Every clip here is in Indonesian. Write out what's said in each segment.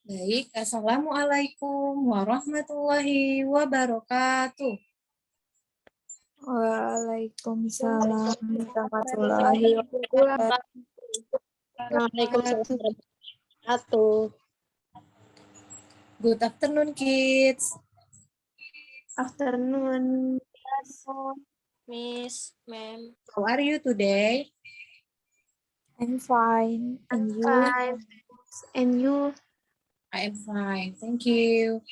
Baik, Assalamualaikum warahmatullahi wabarakatuh. Waalaikumsalam warahmatullahi wabarakatuh. Waalaikumsalam warahmatullahi wabarakatuh. Good afternoon, kids. Afternoon. Miss, ma'am. How are you today? I'm fine. And you? Fine. And you? I am fine, thank you.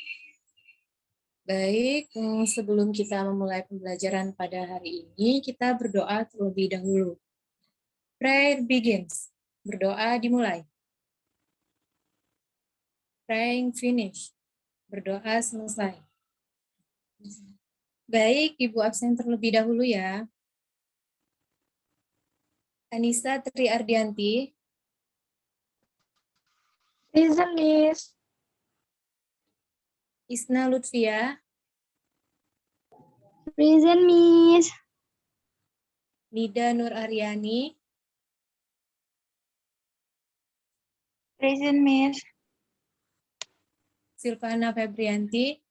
Baik, sebelum kita memulai pembelajaran pada hari ini, kita berdoa terlebih dahulu. Prayer begins. Berdoa dimulai. Praying finish. Berdoa selesai. Baik, Ibu absen terlebih dahulu ya. Anissa Tri Ardianti. Present, Miss. Isna Lutfia. Present, Miss. Nida Nur Aryani. Present, Miss. Silvana Febrianti.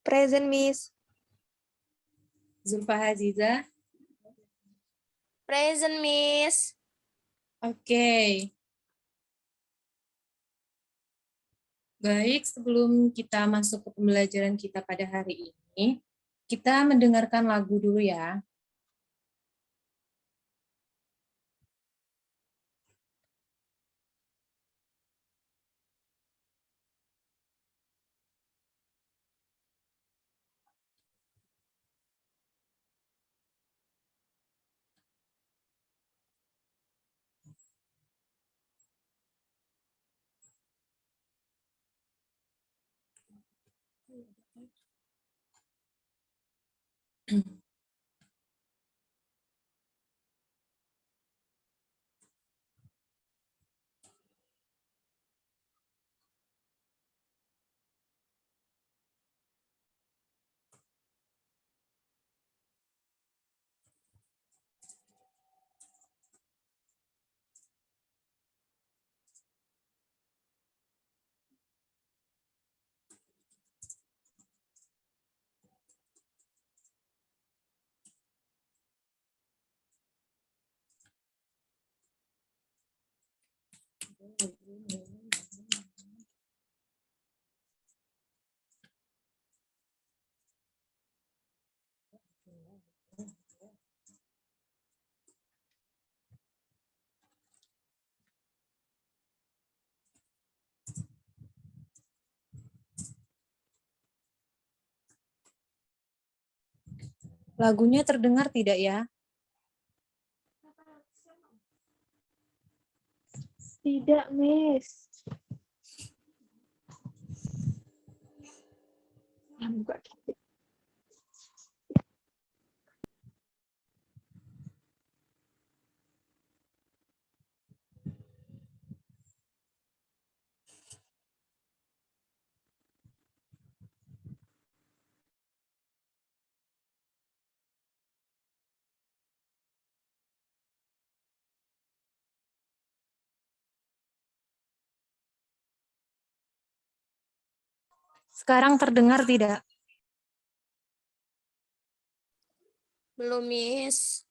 Present, Miss. Zulfa Aziza. Present, Miss. Oke. Baik, sebelum kita masuk ke pembelajaran kita pada hari ini, kita mendengarkan lagu dulu ya. Lagunya terdengar tidak ya? Tidak, Miss. Buka. Sekarang terdengar tidak? Belum, Miss.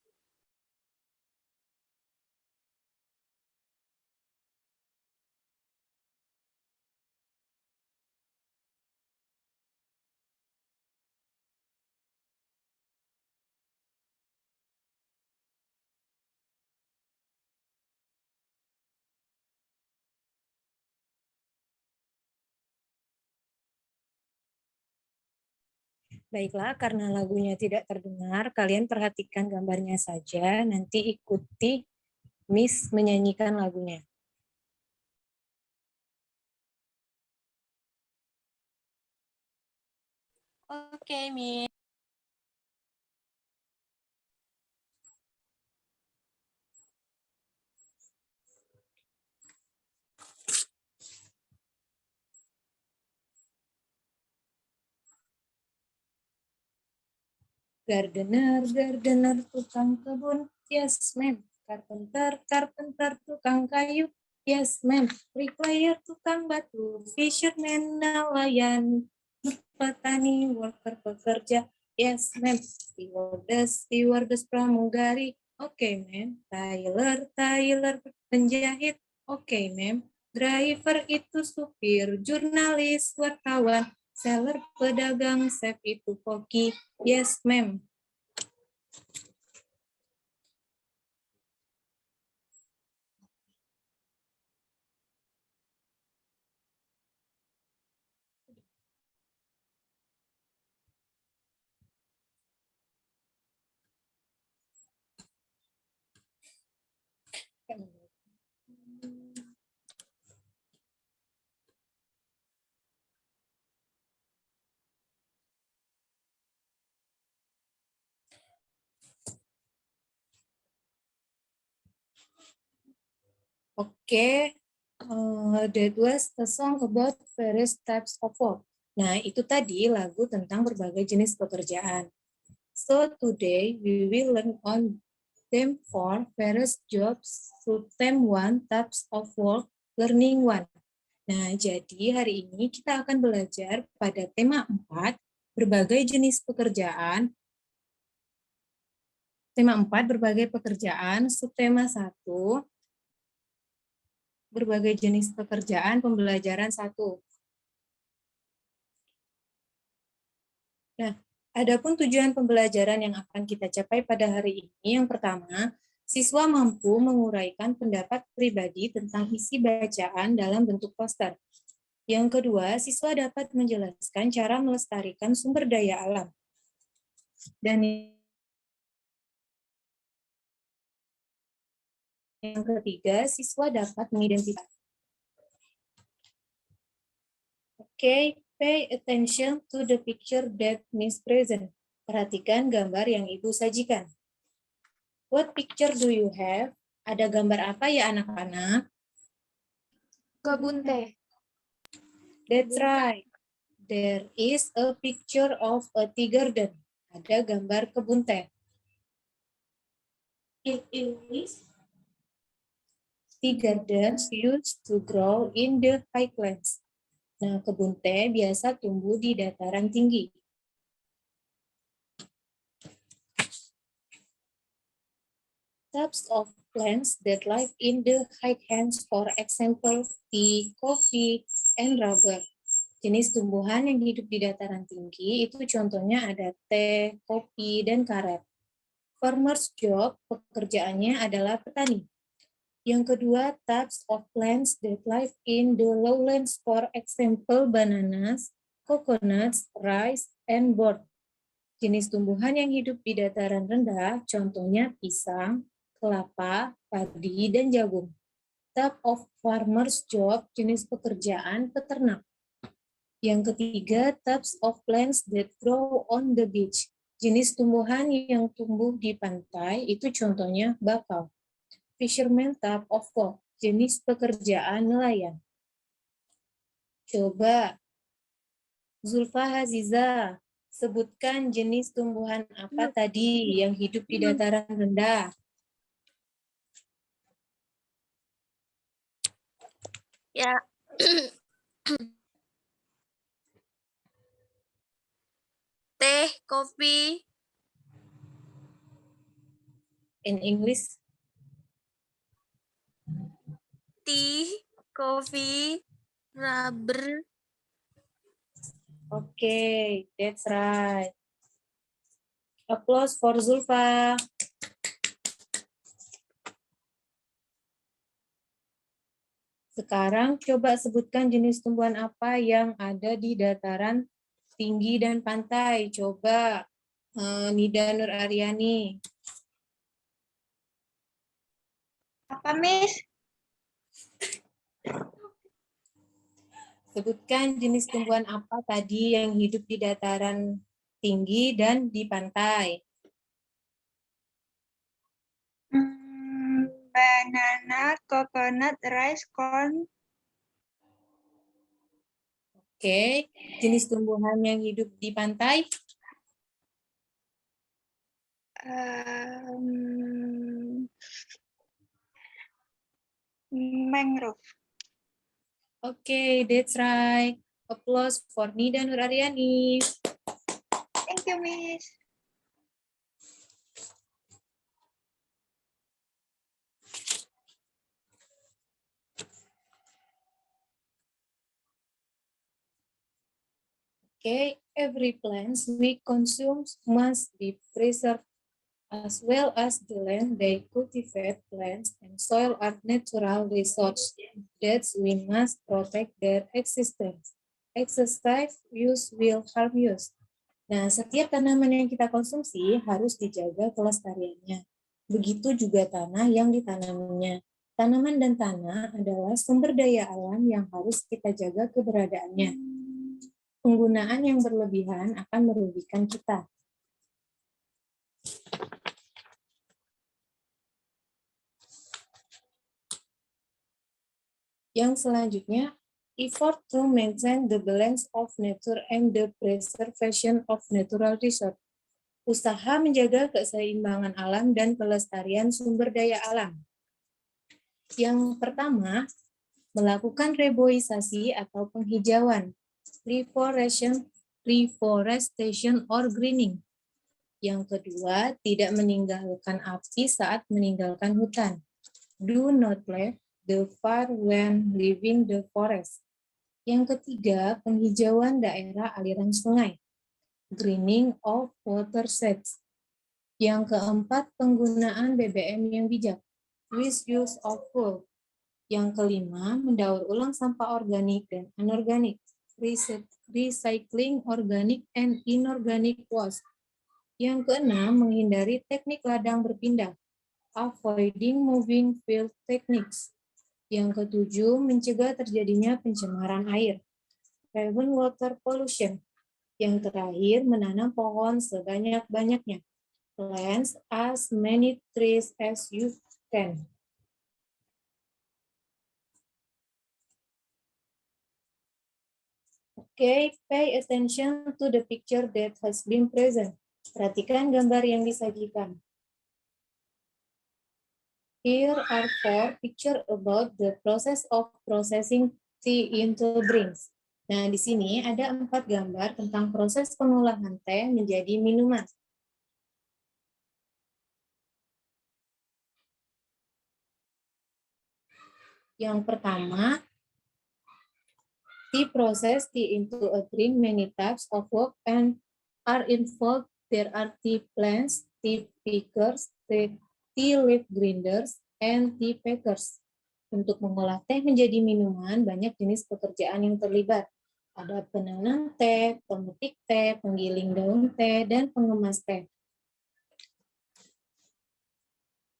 Baiklah, karena lagunya tidak terdengar, kalian perhatikan gambarnya saja, nanti ikuti Miss menyanyikan lagunya. Oke, Miss. Gardener, gardener, tukang kebun. Yes, ma'am. Carpenter, carpenter, tukang kayu. Yes, ma'am. Bricklayer tukang batu, fisherman nelayan, petani, worker pekerja. Yes, ma'am. Stewardess pramugari. Oke, ma'am. Tailor penjahit. Oke, ma'am. Driver itu supir, jurnalis, wartawan, seller pedagang, chef itu koki. Yes, ma'am. Oke, that was the song about various types of work. Nah, itu tadi lagu tentang berbagai jenis pekerjaan. So today we will learn on theme 4, various jobs, to theme 1, types of work, learning 1. Nah, jadi hari ini kita akan belajar pada tema 4, berbagai jenis pekerjaan. Tema 4, berbagai pekerjaan, subtema 1, berbagai jenis pekerjaan, pembelajaran 1. Nah, adapun tujuan pembelajaran yang akan kita capai pada hari ini, yang pertama, siswa mampu menguraikan pendapat pribadi tentang isi bacaan dalam bentuk poster. Yang kedua, siswa dapat menjelaskan cara melestarikan sumber daya alam. Dan yang ketiga, siswa dapat mengidentifikasi. Okay, pay attention to the picture that Miss present. Perhatikan gambar yang Ibu sajikan. What picture do you have? Ada gambar apa ya anak-anak? Kebun teh. That's right. There is a picture of a tea garden. Ada gambar kebun teh. It is tea gardens used to grow in the highlands. Nah, kebun teh biasa tumbuh di dataran tinggi. Types of plants that live in the highlands, for example, tea, coffee, and rubber. Jenis tumbuhan yang hidup di dataran tinggi itu contohnya ada teh, kopi, dan karet. Farmer's job, pekerjaannya adalah petani. Yang kedua, types of plants that live in the lowlands, for example, bananas, coconuts, rice, and gourd. Jenis tumbuhan yang hidup di dataran rendah, contohnya pisang, kelapa, padi, dan jagung. Type of farmer's job, jenis pekerjaan peternak. Yang ketiga, types of plants that grow on the beach. Jenis tumbuhan yang tumbuh di pantai, itu contohnya bakau. Fisherman type of work, jenis pekerjaan nelayan. Coba, Zulfa Haziza, sebutkan jenis tumbuhan apa tadi yang hidup di dataran rendah. Ya. Teh, kopi. In English, Tea, coffee, rubber. okay, that's right. Applause for Zulfa. Sekarang coba sebutkan jenis tumbuhan apa yang ada di dataran tinggi dan pantai. Coba Nida Nur Aryani. Apa, Miss? Sebutkan jenis tumbuhan apa tadi yang hidup di dataran tinggi dan di pantai. Banana, coconut, rice, corn. Oke, jenis tumbuhan yang hidup di pantai. Mangrove. Okay, that's right. Applause for Nida Nuraryani. Thank you, Miss. Okay, every plant we consume must be preserved, as well as the land they cultivate. Plants and soil are natural resources that we must protect their existence. Excessive use will harm use. Nah, setiap tanaman yang kita konsumsi harus dijaga kelestariannya. Begitu juga tanah yang ditanaminya. Tanaman dan tanah adalah sumber daya alam yang harus kita jaga keberadaannya. Penggunaan yang berlebihan akan merugikan kita. Yang selanjutnya, effort to maintain the balance of nature and the preservation of natural resources. Usaha menjaga keseimbangan alam dan kelestarian sumber daya alam. Yang pertama, melakukan reboisasi atau penghijauan, reforestation or greening. Yang kedua, tidak meninggalkan api saat meninggalkan hutan. Do not let the fire when leaving the forest. Yang ketiga, penghijauan daerah aliran sungai. Greening of watersheds. Yang keempat, penggunaan BBM yang bijak. Wise use of fuel. Yang kelima, mendaur ulang sampah organik dan anorganik. Recycling organic and inorganic waste. Yang keenam, menghindari teknik ladang berpindah. Avoiding moving field techniques. Yang ketujuh, mencegah terjadinya pencemaran air. Prevent water pollution. Yang terakhir, menanam pohon sebanyak-banyaknya. Plant as many trees as you can. Okay, pay attention to the picture that has been present. Perhatikan gambar yang disajikan. Here are 4 pictures about the process of processing tea into drinks. Nah, di sini ada 4 gambar tentang proses pengolahan teh menjadi minuman. Yang pertama, tea process tea into a drink. Many types of work and are involved. There are tea plants, tea pickers, tea leaf grinders, and tea packers. Untuk mengolah teh menjadi minuman, banyak jenis pekerjaan yang terlibat. Ada penanam teh, pemetik teh, penggiling daun teh, dan pengemas teh.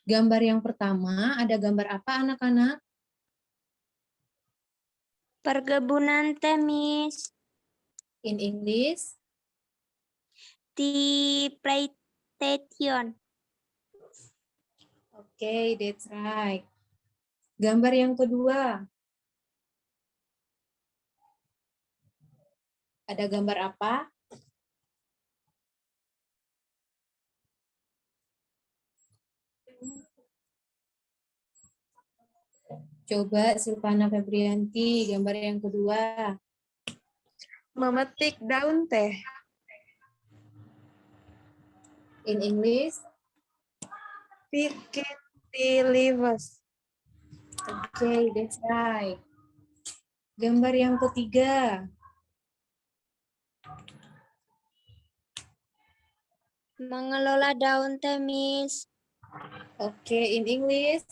Gambar yang pertama, ada gambar apa anak-anak? Perkebunan teh, Miss. In English? Tea plantation. Okay, that's right. Gambar yang kedua. Ada gambar apa? Coba Silvana Febrianti, gambar yang kedua. Memetik daun teh. In English? Picking tea leaves. Okay, that's right. Gambar yang ketiga. Mengelola daun teh, Miss. Okay, in English?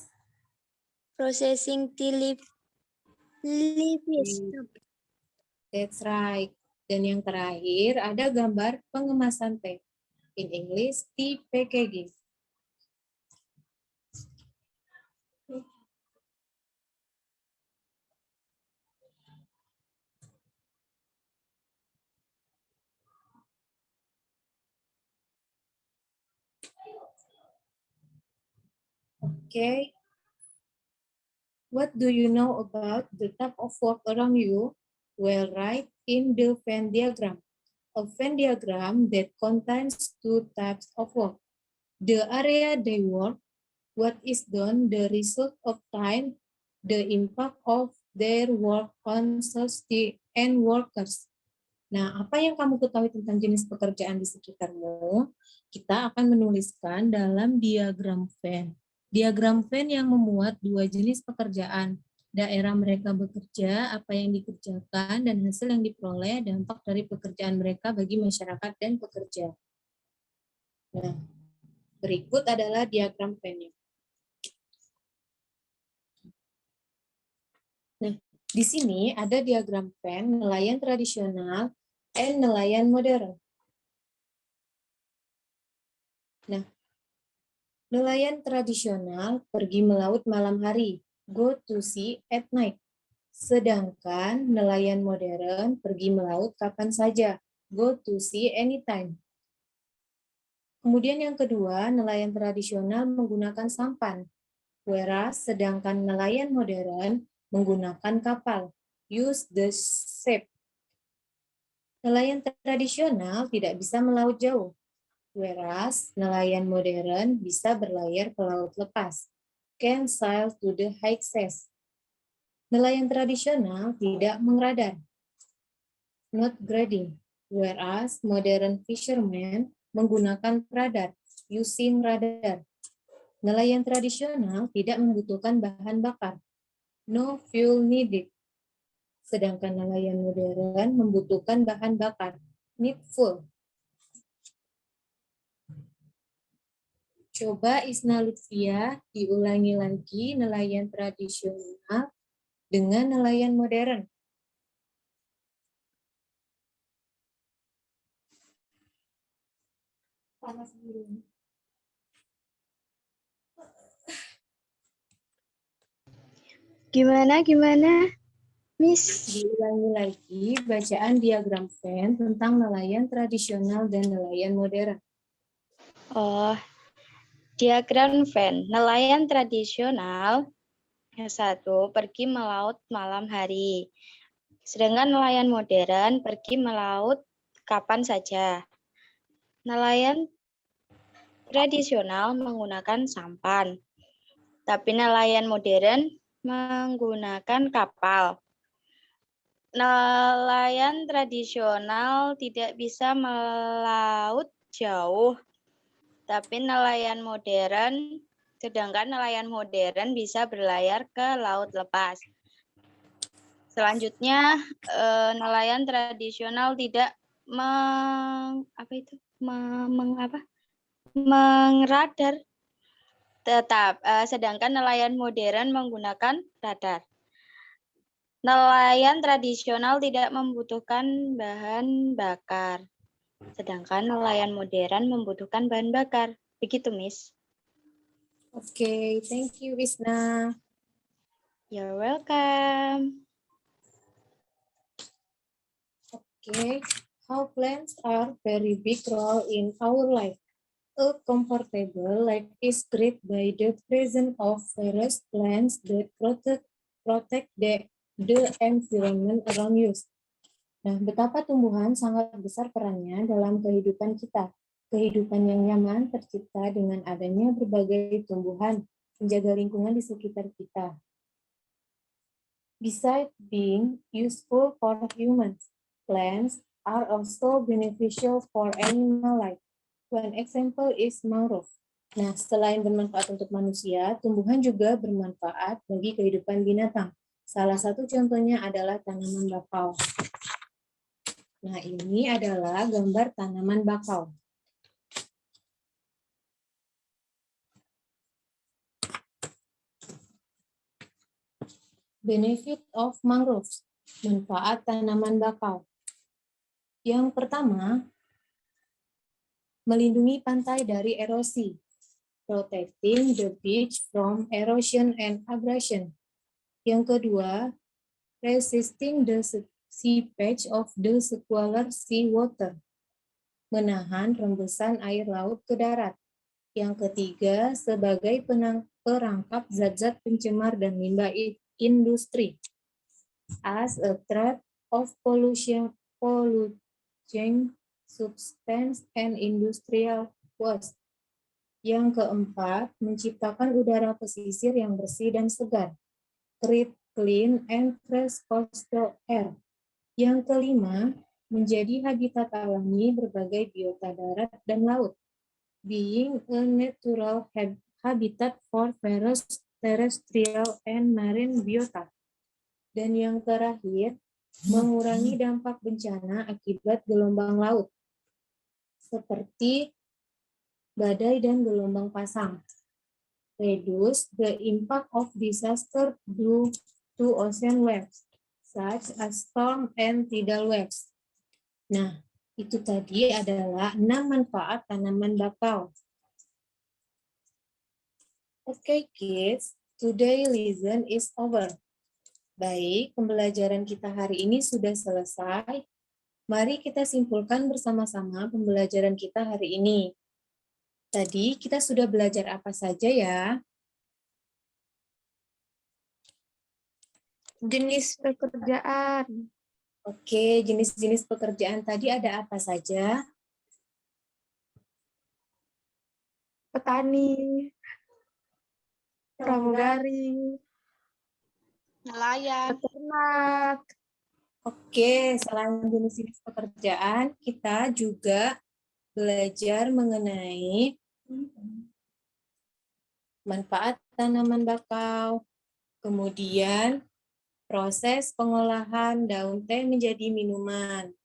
Processing tea leaves. That's right. Dan yang terakhir ada gambar pengemasan teh. In English, tea packaging. Okay. What do you know about the type of work around you? Well, write in the Venn diagram. A Venn diagram that contains 2 types of work. The area they work, what is done, the result of time, the impact of their work on society and workers. Nah, apa yang kamu ketahui tentang jenis pekerjaan di sekitarmu? Kita akan menuliskan dalam diagram Venn. Diagram Venn yang memuat dua jenis pekerjaan. Daerah mereka bekerja, apa yang dikerjakan, dan hasil yang diperoleh dampak dari pekerjaan mereka bagi masyarakat dan pekerja. Nah, berikut adalah diagram Venn-nya. Nah, di sini ada diagram Venn nelayan tradisional dan nelayan modern. Nah, nelayan tradisional pergi melaut malam hari, go to sea at night. Sedangkan nelayan modern pergi melaut kapan saja, go to sea anytime. Kemudian yang kedua, nelayan tradisional menggunakan sampan, whereas sedangkan nelayan modern menggunakan kapal, use the ship. Nelayan tradisional tidak bisa melaut jauh, whereas nelayan modern bisa berlayar ke laut lepas, can sail to the high seas. Nelayan tradisional tidak mengradar, not grading, whereas modern fishermen menggunakan radar, using radar. Nelayan tradisional tidak membutuhkan bahan bakar, no fuel needed. Sedangkan nelayan modern membutuhkan bahan bakar, needful. Coba Isna Lutfia diulangi lagi nelayan tradisional dengan nelayan modern. Panas dulu. Gimana, Miss? Diulangi lagi bacaan diagram Venn tentang nelayan tradisional dan nelayan modern. Oh, diagram Venn. Nelayan tradisional yang satu pergi melaut malam hari. Sedangkan nelayan modern pergi melaut kapan saja. Nelayan tradisional menggunakan sampan, tapi nelayan modern menggunakan kapal. Nelayan tradisional tidak bisa melaut jauh, tapi sedangkan nelayan modern bisa berlayar ke laut lepas. Selanjutnya, nelayan tradisional tidak mengradar, sedangkan nelayan modern menggunakan radar. Nelayan tradisional tidak membutuhkan bahan bakar, sedangkan nelayan modern membutuhkan bahan bakar. Begitu, Miss. Oke, thank you, Isna. You're welcome. Okay, how plants are very big role in our life. A comfortable life is created by the presence of various plants that protect the environment around us. Nah, betapa tumbuhan sangat besar perannya dalam kehidupan kita. Kehidupan yang nyaman tercipta dengan adanya berbagai tumbuhan, menjaga lingkungan di sekitar kita. Besides being useful for humans, plants are also beneficial for animal life. One example is mangrove. Nah, selain bermanfaat untuk manusia, tumbuhan juga bermanfaat bagi kehidupan binatang. Salah satu contohnya adalah tanaman bakau. Nah, ini adalah gambar tanaman bakau. Benefit of mangroves, manfaat tanaman bakau. Yang pertama, melindungi pantai dari erosi, protecting the beach from erosion and abrasion. Yang kedua, resisting the seepage of the saltwater sea water, menahan rembesan air laut ke darat. Yang ketiga, sebagai perangkap zat-zat pencemar dan limbah industri, as a threat of polluting substance and industrial waste. Yang keempat, menciptakan udara pesisir yang bersih dan segar. breathe clean and fresh coastal air. Yang kelima, menjadi habitat alami berbagai biota darat dan laut, being a natural habitat for various terrestrial and marine biota. Dan yang terakhir, mengurangi dampak bencana akibat gelombang laut, seperti badai dan gelombang pasang. Reduce the impact of disaster due to ocean waves, such as storm and tidal waves. Nah, itu tadi adalah 6 manfaat tanaman bakau. Oke, kids, today lesson is over. Baik, pembelajaran kita hari ini sudah selesai. Mari kita simpulkan bersama-sama pembelajaran kita hari ini. Tadi kita sudah belajar apa saja ya? Jenis pekerjaan. Oke, jenis-jenis pekerjaan tadi ada apa saja? Petani, pramugari, Nelayan. peternak. Oke, selain jenis-jenis pekerjaan, kita juga belajar mengenai manfaat tanaman bakau, kemudian proses pengolahan daun teh menjadi minuman.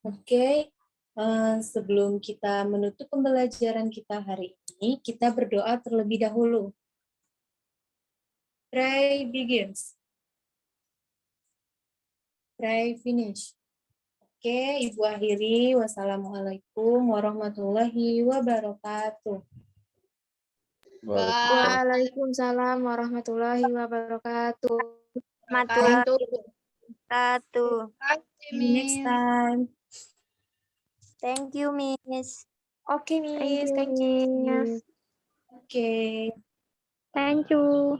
Oke, sebelum kita menutup pembelajaran kita hari ini, kita berdoa terlebih dahulu. Pray begins. Pray finish. Oke, Ibu akhiri. Wassalamualaikum warahmatullahi wabarakatuh. Waalaikumsalam warahmatullahi wabarakatuh. Satu. See you next time. Thank you, Miss. Oke, Miss. Thank you. Oke. Thank you.